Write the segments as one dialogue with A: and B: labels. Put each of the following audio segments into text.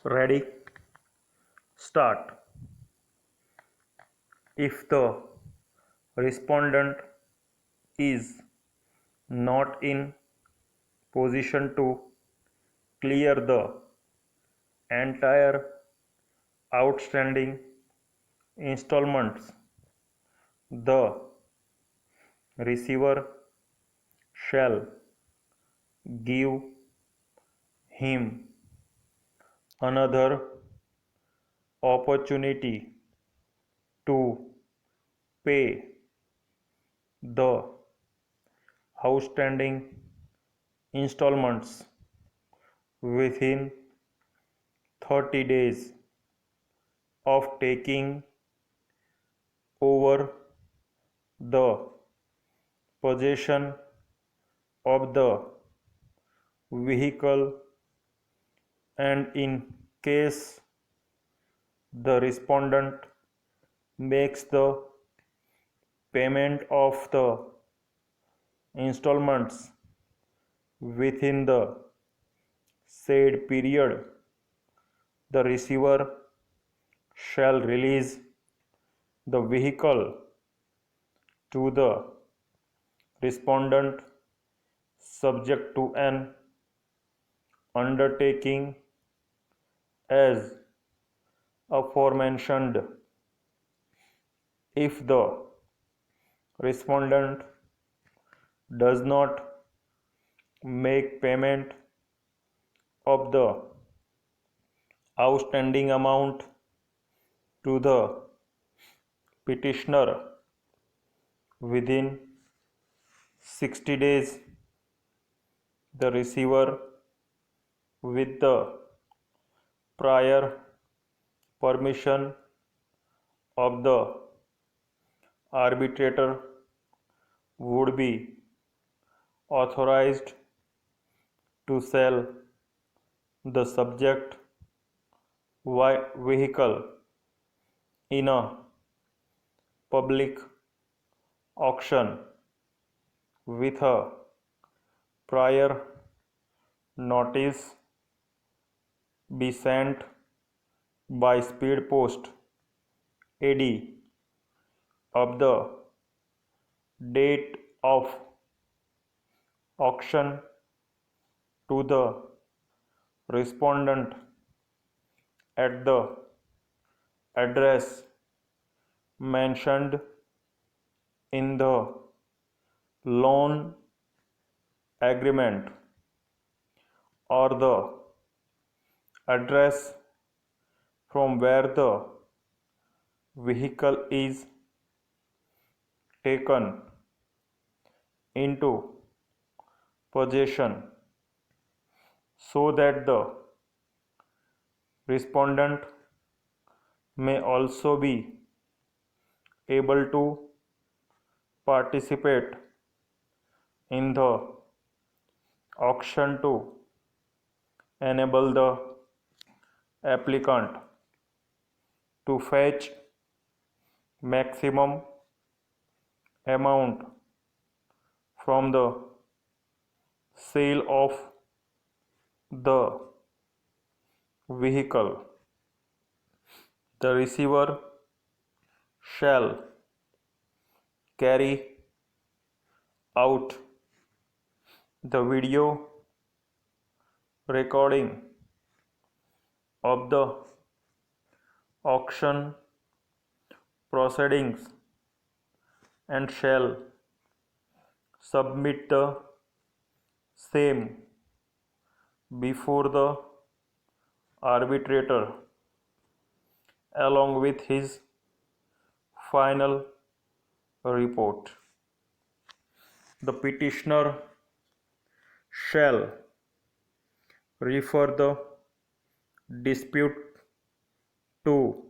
A: Ready? Start. If the respondent is not in position to clear the entire outstanding installments, the receiver shall give him another opportunity to pay the outstanding installments within 30 days of taking over the possession of the vehicle, and in case the respondent makes the payment of the installments within the said period, the receiver shall release the vehicle to the respondent subject to an undertaking as aforementioned. If the respondent does not make payment of the outstanding amount to the petitioner within 60 days, the receiver, with the prior permission of the arbitrator, would be authorized to sell the subject vehicle in a public auction with a prior notice be sent by speed post AD of the date of auction to the respondent at the address mentioned in the loan agreement, or the address from where the vehicle is taken into possession, so that the respondent may also be able to participate in the auction, to enable the applicant to fetch maximum amount from the sale of the vehicle. The receiver shall carry out the video recording of the auction proceedings and shall submit the same before the arbitrator along with his final report. The petitioner shall refer the dispute to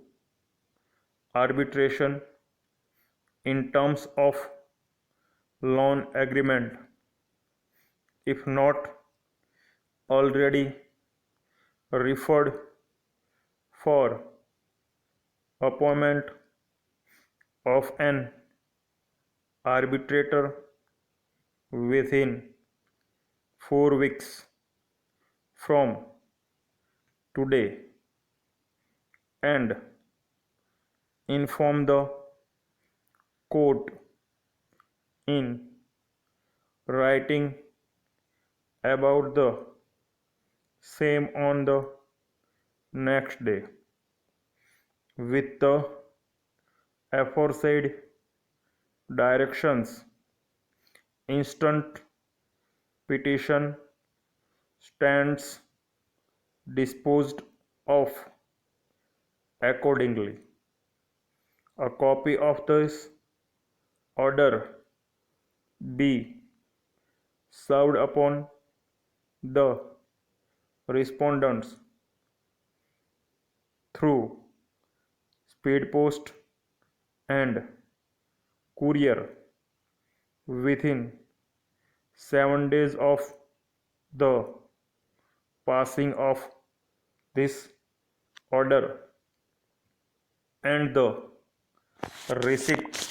A: arbitration in terms of loan agreement, if not already referred, for appointment of an arbitrator within 4 weeks from today. and inform the court in writing about the same on the next day. With the aforesaid directions, instant petition stands disposed of accordingly. A copy of this order be served upon the respondents through speed post and courier within 7 days of the passing of this order and the receipt